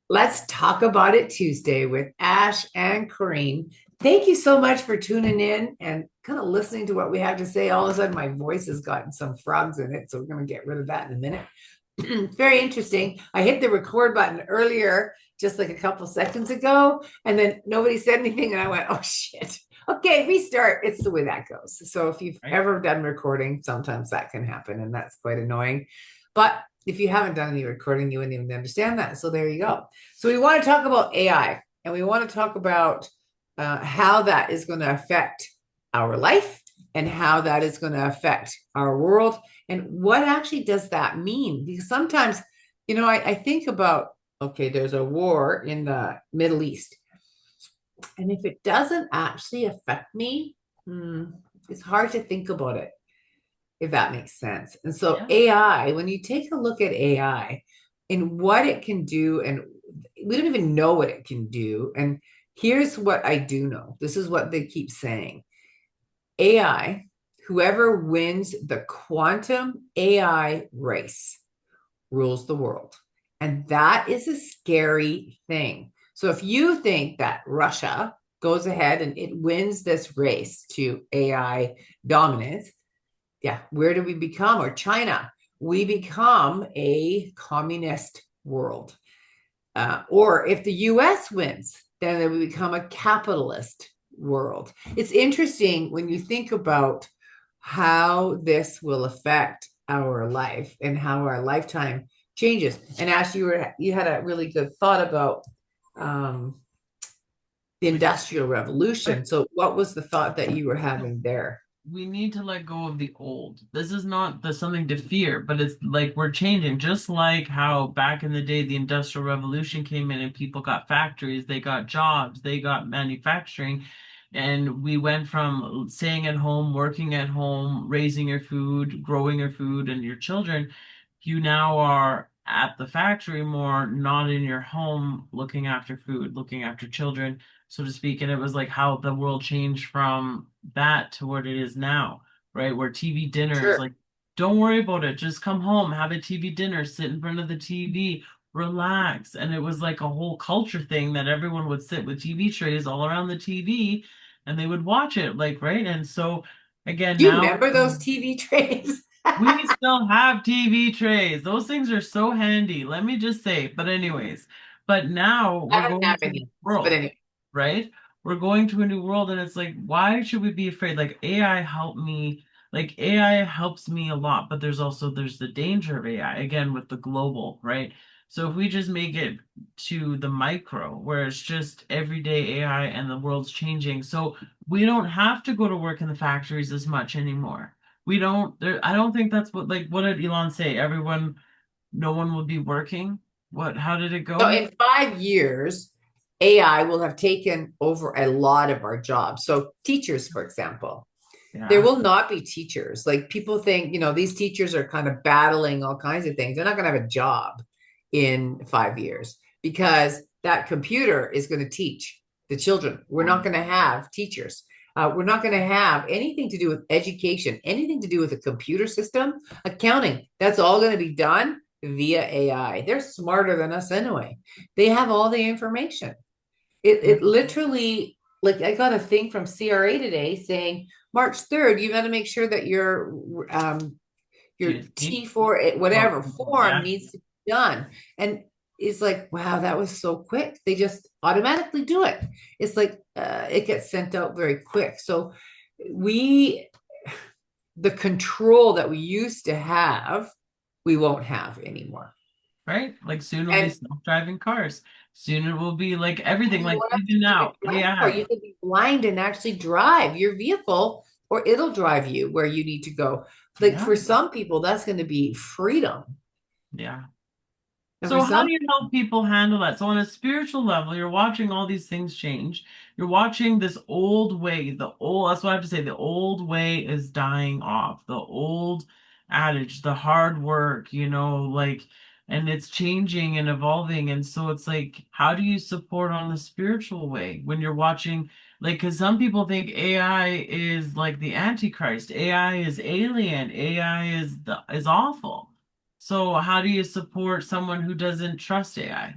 Let's talk about it Tuesday with Ash and Corinne. Thank you so much for tuning in and kind of listening to what we have to say. All of a sudden, my voice has gotten some frogs in it, so we're going to get rid of that in a minute. Very interesting. I hit the record button earlier, just like a couple seconds ago, and then nobody said anything, and I went, "Oh shit." Okay, restart. It's the way that goes. So if you've Right? ever done recording, sometimes that can happen, and that's quite annoying. But if you haven't done any recording, you wouldn't even understand that. So there you go. So we want to talk about AI, and we want to talk about how that is going to affect our life and how that is going to affect our world and what actually does that mean? Because sometimes, I think about, okay, there's a war in the Middle East. And if it doesn't actually affect me, hmm, it's hard to think about it, if that makes sense. And so Yeah. AI, when you take a look at AI and what it can do, and we don't even know what it can do. And here's what I do know. This is what they keep saying. AI, whoever wins the quantum AI race rules the world. And that is a scary thing. So if you think that Russia goes ahead and it wins this race to AI dominance, yeah, where do we become? Or China, we become a communist world. Or if the US wins, then we become a capitalist world. It's interesting when you think about how this will affect our life and how our lifetime changes. And Ash, you had a really good thought about um, the We Industrial like Revolution. So, what was the thought that you were having there? we need to let go of the old. This is not something to fear, but it's like we're changing. Just like how back in the day the Industrial Revolution came in and people got factories, they got jobs, they got manufacturing, and we went from staying at home, working at home, raising your food, growing your food and your children. You now are at the factory more, not in your home, looking after food, looking after children, so to speak. And it was like how the world changed from that to what it is now, right? Where TV dinners, Sure. like, don't worry about it. Just come home, have a TV dinner, sit in front of the TV, relax. And it was like a whole culture thing that everyone would sit with TV trays all around the TV and they would watch it, like, right? And so again, Do you now remember those TV trays? we still have TV trays. Those things are so handy, let me just say. But anyways, but now I we're don't going have to a new any, but world, anyway. right? We're going to a new world, and it's like, why should we be afraid? Like AI helped me, like AI helps me a lot, but there's the danger of AI again with the global, right? So if we just make it to the micro, where it's just everyday AI and the world's changing, so we don't have to go to work in the factories as much anymore. We don't there I don't think that's what did Elon say? No one will be working. How did it So go? in 5 years, AI will have taken over a lot of our jobs. So teachers, for example, there Yeah. will not be teachers. Like people think, these teachers are kind of battling all kinds of things. They're not going to have a job in 5 years because that computer is going to teach the children. We're not going to have teachers. We're not going to have anything to do with education, anything to do with a computer system, accounting. That's all going to be done via AI. They're smarter than us anyway. They have all the information. It literally, like I got a thing from CRA today saying March 3rd, you got to make sure that your GST? T4 Oh, whatever form yeah. needs to be done. And it's like, wow, that was so quick. They just automatically do it. It's like it gets sent out very quick. So we the control that we used to have, we won't have anymore. Right? Like soon it'll be And self-driving cars. Soon it will be like everything, you like won't have even to even now, drive a car. You AI. could be blind and actually drive your vehicle, or it'll drive you where you need to go. Like Yeah. for some people, that's going to be freedom. Yeah. And for So how some, do you help people handle that? So on a spiritual level, you're watching all these things change. You're watching this old way, that's what I have to say, the old way is dying off. The old adage, the hard work, like, and it's changing and evolving. And so it's like, how do you support on the spiritual way when you're watching, like, because some people think AI is like the Antichrist, AI is alien, AI is awful. So how do you support someone who doesn't trust AI?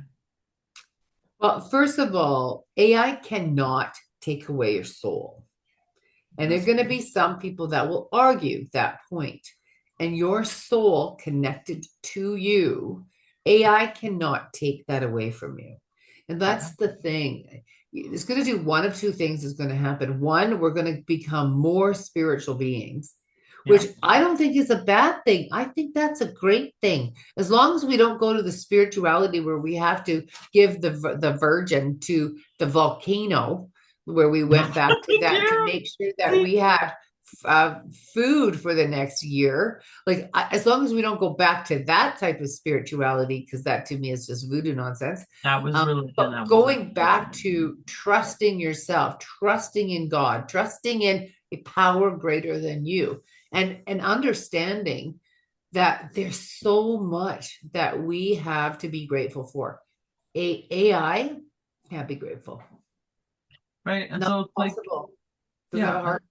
Well, first of all, AI cannot take away your soul. And there are That's going to be some people that will argue that point. And your soul connected to you, AI cannot take that away from you. And yeah, that's the thing. It's going to do one of two things is going to happen. One, we're going to become more spiritual beings, which yeah, I don't think is a bad thing. I think that's a great thing. As long as we don't go to the spirituality where we have to give the virgin to the volcano, where we went back to that to yeah. make sure that we had uh, food for the next year. Like, as long as we don't go back to that type of spirituality, because that to me is just voodoo nonsense. That was religion. But That was not going back spirituality. to trusting yourself, trusting in God, trusting in a power greater than you, and understanding that there's so much that we have to be grateful for. AI can't be grateful. Right. And Not so it's like, possible. Doesn't have yeah, a heart.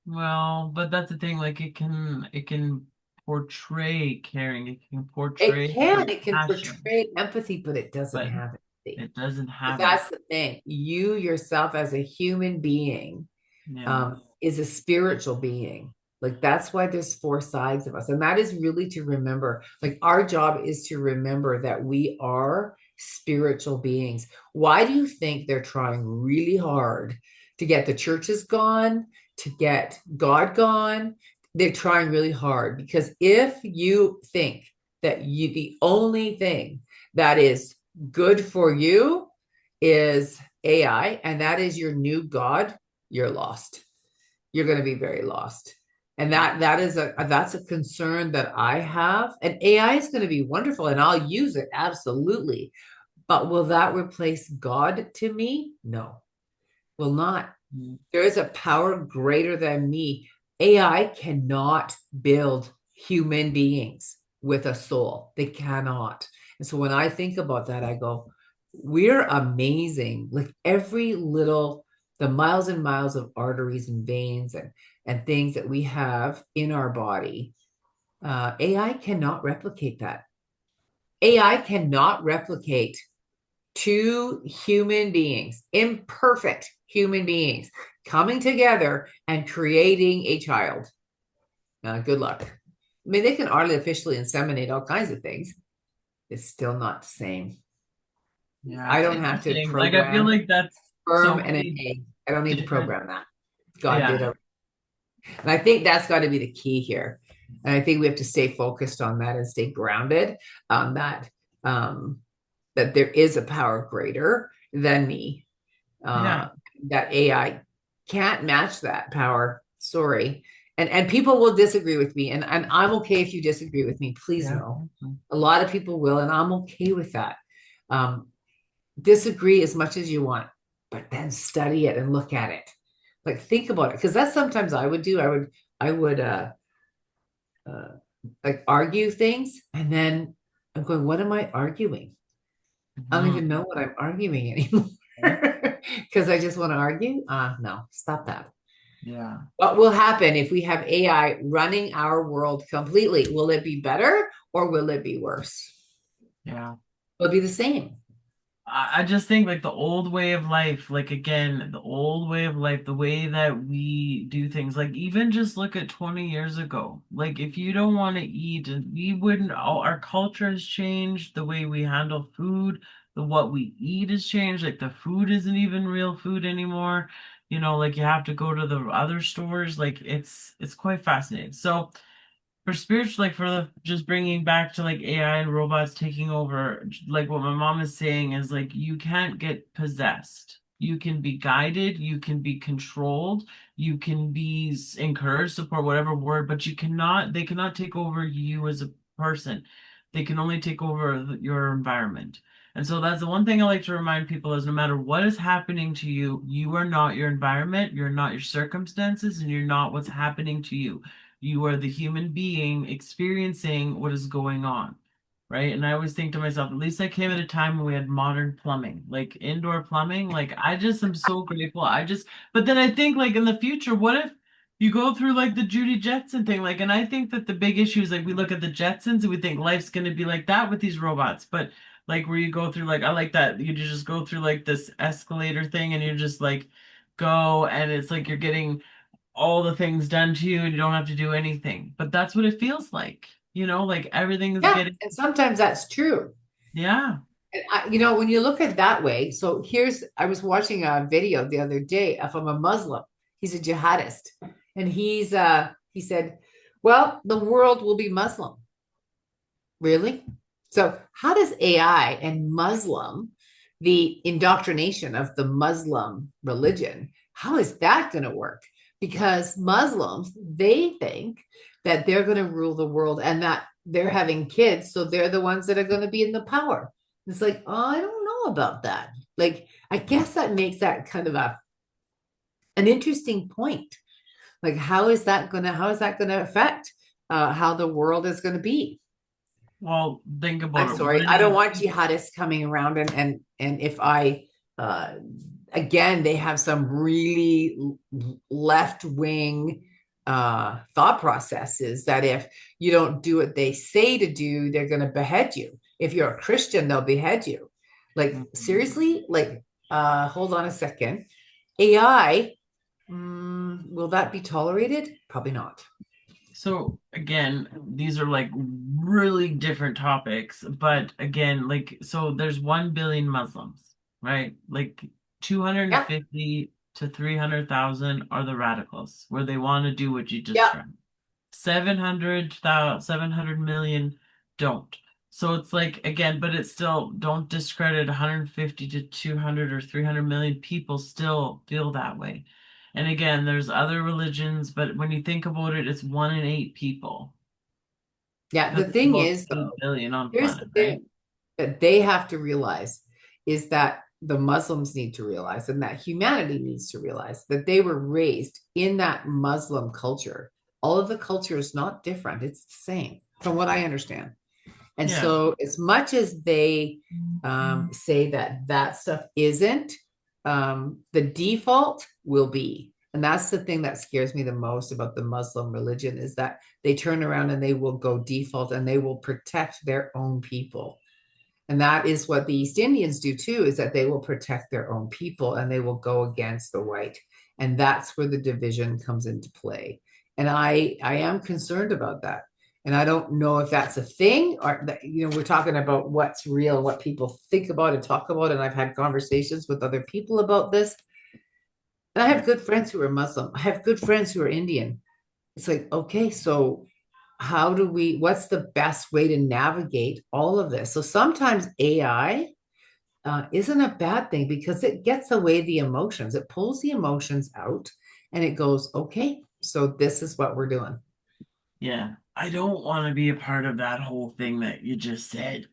well, but that's the thing, like it can portray caring, it can It portray can. It can compassion, portray empathy, but it doesn't but have empathy. it doesn't But have it. that's the thing. You yourself, as a human being, Yeah. is a spiritual being. Like, that's why there's four sides of us. And that is really to remember. Like, our job is to remember that we are spiritual beings. Why do you think they're trying really hard to get the churches gone, to get God gone? They're trying really hard because if you think that the only thing that is good for you is AI and that is your new God, you're lost. You're going to be very lost. And that's a concern that I have. And AI is going to be wonderful and I'll use it absolutely. But will that replace God to me? No, will not. Mhm. There is a power greater than me. AI cannot build human beings with a soul. They cannot. And so when I think about that, I go, we're amazing. Like every little, the miles and miles of arteries and veins and things that we have in our body, AI cannot replicate that. AI cannot replicate two human beings, imperfect human beings, coming together and creating a child. Good luck. I mean, they can artificially inseminate all kinds of things. It's still not the same. Yeah, I it's don't have to interesting. Like I feel program like that's sperm so and an many egg. I don't need to different. program that. God did Yeah, it. And I think that's got to be the key here. And I think we have to stay focused on that and stay grounded on that, um, that there is a power greater than me, yeah, uh, that AI can't match that power. Sorry. And people will disagree with me. And I'm okay if you disagree with me. Please yeah. know. A lot of people will, and I'm okay with that. Um, Disagree as much as you want, but then study it and look at it. Like think about it. Because that's sometimes I would do. I would uh like argue things and then I'm going, what am I arguing? I don't even Mhm. know what I'm arguing anymore. Because I just want to argue. No, stop that. Yeah, What will happen if we have AI running our world completely? Will it be better or will it be worse? yeah. Will it be the same? I just think like the old way of life, like again, the old way of life, the way that we do things, like even just look at 20 years ago. Like if you don't want to eat, we wouldn't, our culture has changed, the way we handle food, the what we eat has changed. Like the food isn't even real food anymore. Like you have to go to the other stores. Like it's quite fascinating. So for spiritual, like for the just bringing back to like AI and robots taking over, like what my mom is saying is like you can't get possessed. You can be guided, you can be controlled, you can be encouraged, support, whatever word, but they cannot take over you as a person. They can only take over your environment. And so that's the one thing I like to remind people is no matter what is happening to you, you are not your environment, you're not your circumstances, and you're not what's happening to you. You are the human being experiencing what is going on, right? And I always think to myself, at least I came at a time when we had modern plumbing, like indoor plumbing. Like I just am so grateful. But then I think like in the future, what if You go through like the Judy Jetson thing, like, and I think that the big issue is like we look at the Jetsons and we think life's gonna be like that with these robots, but like where you go through like I like that you just go through like this escalator thing and you just like go and it's like you're getting all the things done to you and you don't have to do anything. But that's what it feels like, like everything is Yeah, getting, and sometimes that's true. yeah. And when you look at it that way, so I was watching a video the other day from a Muslim. He's a jihadist, and he said, "Well, the world will be Muslim." Really? So, how does AI and the indoctrination of the Muslim religion, how is that going to work? Because Muslims, they think that they're going to rule the world and that they're having kids, so they're the ones that are going to be in the power. It's like, oh, I don't know about that. Like, I guess that makes that kind of an interesting point. Like, how is that gonna affect how the world is going to be? Well, think I'm about it. One sorry. in I don't eight want people. jihadists coming around and if I uh again they have some really left wing thought processes that if you don't do what they say to do, they're going to behead you. If you're a Christian, they'll behead you. Like Mhm. seriously? Like hold on a second. AI, will that be tolerated? Probably not. So again, these are like really different topics, but again, like so there's 1 billion Muslims, right? Like Yeah. 250 to 300,000 are the radicals, where they want to do what you Yeah. described. 700,000, 700 million don't. So it's like again, but it's still don't discredit 150 to 200 or 300 million people still feel that way. And again, there's other religions, but when you think about it, it's 1 in 8 people Yeah. because The there's thing about is, 8 though, billion on here's the planet, right? thing that they have to realize is that the Muslims need to realize and that humanity needs to realize that they were raised in that Muslim culture. All of the culture is not different, it's the same, from what I understand. And Yeah. so, as much as they say that that stuff isn't, the default will be. And that's the thing that scares me the most about the Muslim religion is that they turn around and they will go default and they will protect their own people. And that is what the East Indians do too, is that they will protect their own people and they will go against the white. And that's where the division comes into play. And I am concerned about that. And I don't know if that's a thing or that, we're talking about what's real, what people think about and talk about. And I've had conversations with other people about this. And I have good friends who are Muslim. I have good friends who are Indian. It's like, okay, so what's the best way to navigate all of this? So sometimes AI isn't a bad thing because it gets away the emotions. It pulls the emotions out and it goes, okay, so this is what we're doing. Yeah. I don't want to be a part of that whole thing that you just said.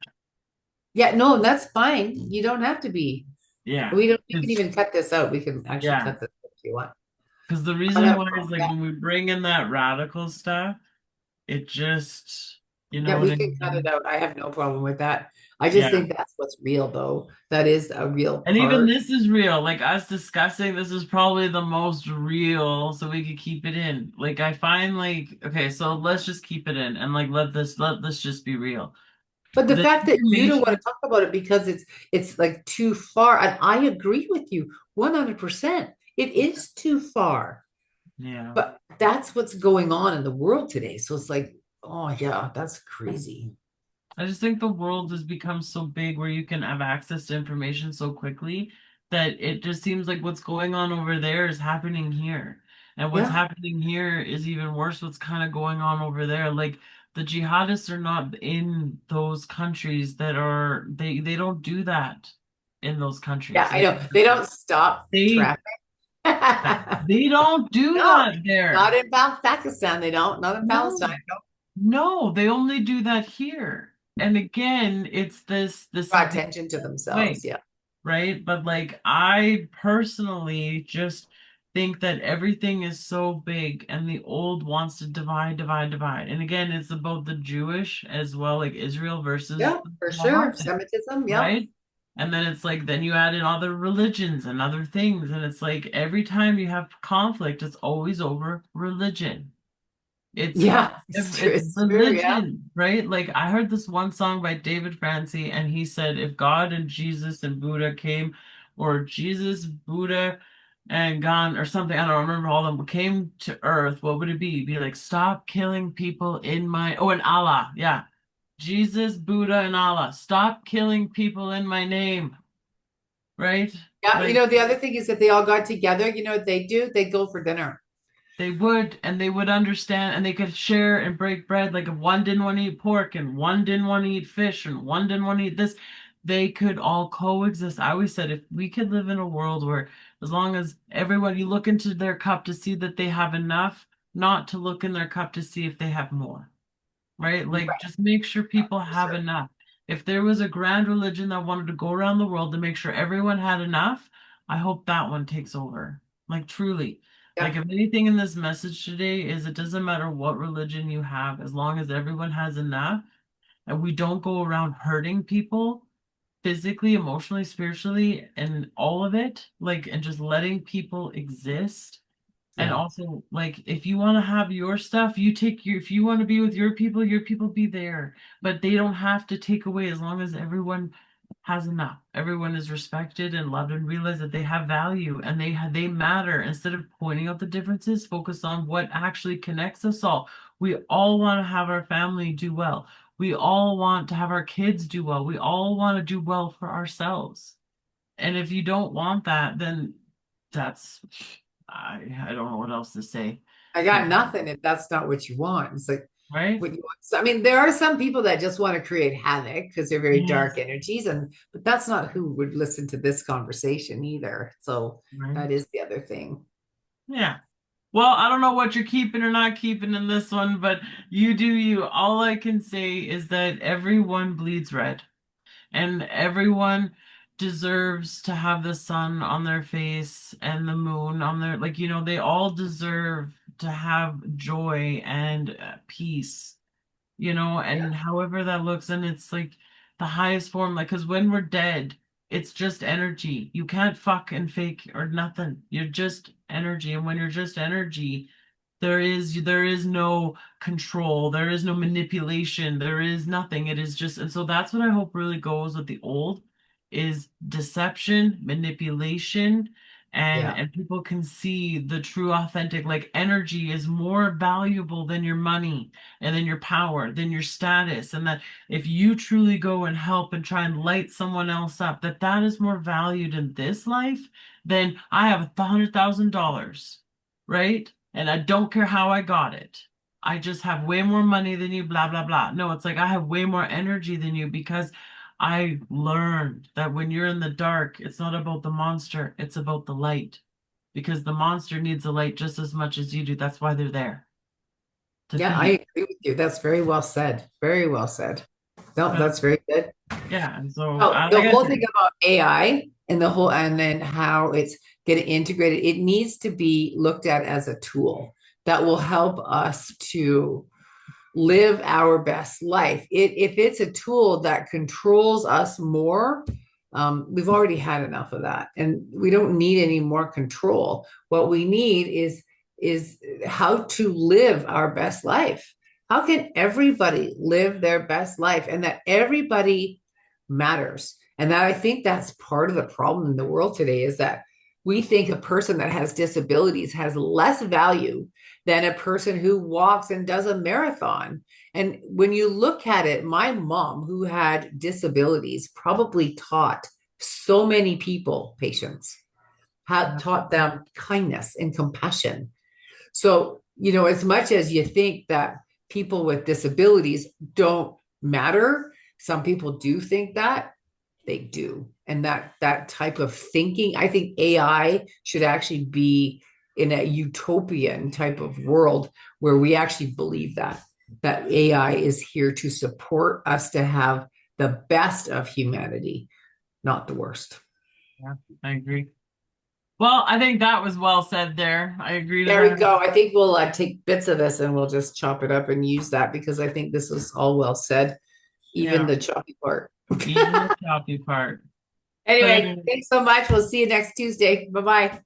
Yeah, no, that's fine. You don't have to be. Yeah. We can Because even cut this out. We can actually yeah. cut this if you want. Because the I don't reason have a why is problem with like that. when we bring in that radical stuff, it just, you know Yeah, what we I can cut it mean? out. I have no problem with that. I just Yeah. think that's what's real, though. That is a real And even part. this is real. Like us discussing this is probably the most real, so we could keep it in. Like I find like, okay, so let's just keep it in and like let this just be real. But the The fact that you don't want information, to talk about it because it's like too far, and I agree with you 100%. It is too far. yeah. But that's what's going on in the world today. So it's like, oh yeah, that's crazy. I just think the world has become so big where you can have access to information so quickly that it just seems like what's going on over there is happening here. And what's Yeah. happening here is even worse what's kind of going on over there. Like the jihadists are not in those countries that are they don't do that in those Yeah, countries. I Like know. They don't stop they traffic. No, they don't do that not there. in Pakistan. They don't. Not in Palestine. No. No. No, they only do that here. And again, it's this Draw is the attention to way, themselves. Yeah. right? But like I personally just think that everything is so big and the old wants to divide, divide, divide. And again, it's about the Jewish as well, like Israel versus Yeah, for sure. Mohammed, Semitism. Yeah. right? And then it's like, then you add in other religions and other things. And it's like every time you have conflict, it's always over religion. It's Yeah, it's true. it's It's true. Yeah. religion, right? Like I heard this one song by David Francie, and he said if God and Jesus and Buddha came, or Jesus, Buddha, and God, or something, I don't remember all of them, came to Earth, what would it be? Be like, stop killing people in my, oh, and Allah, yeah. Jesus, Buddha, and Allah, stop killing people in my name, right? Yeah. Like The other thing is that they all got together. You know what they do? They go for dinner. they would, and they would understand, and they could share and break bread. Like if one didn't want to eat pork, and one didn't want to eat fish, and one didn't want to eat this, they could all coexist. I always said if we could live in a world where, as long as everyone, you look into their cup to see that they have enough, not to look in their cup to see if they have more, right? Like Right. just make sure people For have sure. enough. If there was a grand religion that wanted to go around the world to make sure everyone had enough, I hope that one takes over. Like truly. Like Yeah. if anything in this message today is it doesn't matter what religion you have, as long as everyone has enough and we don't go around hurting people physically, emotionally, spiritually, and all of it, like and just letting people exist and Yeah. also, like, if you want to have your stuff, you take your, if you want to be with your people be there. But they don't have to take away as long as everyone has enough. Everyone is respected and loved and realize that they have value and they matter. Instead of pointing out the differences, focus on what actually connects us all. We all want to have our family do well. We all want to have our kids do well. We all want to do well for ourselves. And if you don't want that, then that's I don't know what else to say. I But got nothing if that's not what you want. It's like right? what you want. So, I mean, there are some people that just want to create havoc because they're very dark Yes. energies, but that's not who would listen to this conversation either. So Right. that is the other thing. Yeah. Well, I don't know what you're keeping or not keeping in this one, but you do you. All I can say is that everyone bleeds red and everyone deserves to have the sun on their face and the moon on their, like, they all deserve to have joy and peace. Yeah. And however that looks, and it's like the highest form, like, because when we're dead, it's just energy. You can't fuck and fake or nothing. You're just energy. And when you're just energy, there is no control, there is no manipulation, there is nothing. It is just, and so that's what I hope really goes with the old is deception, manipulation, and Yeah. and people can see the true authentic, like energy is more valuable than your money and then your power, then your status, and that if you truly go and help and try and light someone else up, that is more valued in this life than I have $100,000, right? And I don't care how I got it. I just have way more money than you, blah, blah, blah. No, it's like I have way more energy than you because I learned that when you're in the dark, it's not about the monster, it's about the light. Because the monster needs the light just as much as you do. That's why they're there to Yeah, I feed. agree with you. That's very well said. Very well said. No, But that's very good. yeah, and so Oh, I the like I whole thing said, about AI and then how it's getting integrated, it needs to be looked at as a tool that will help us to live our best life. If it's a tool that controls us more, we've already had enough of that, and we don't need any more control. What we need is how to live our best life. How can everybody live their best life, and that everybody matters? And that I think that's part of the problem in the world today is that we think a person that has disabilities has less value than a person who walks and does a marathon. And when you look at it, my mom, who had disabilities, probably taught so many people patience, had yeah, taught them kindness and compassion. So, as much as you think that people with disabilities don't matter, some people do think that they do. And that type of thinking, I think AI should actually be in a utopian type of world where we actually believe that AI is here to support us to have the best of humanity, not the worst. yeah, I agree. Well, I think that was well said there. I agree to There we that. go. I think we'll take bits of this and we'll just chop it up and use that because I think this is all well said, even Yeah, the choppy part. even the choppy part. Anyway, Bye. thanks so much. We'll see you next Tuesday. Bye bye.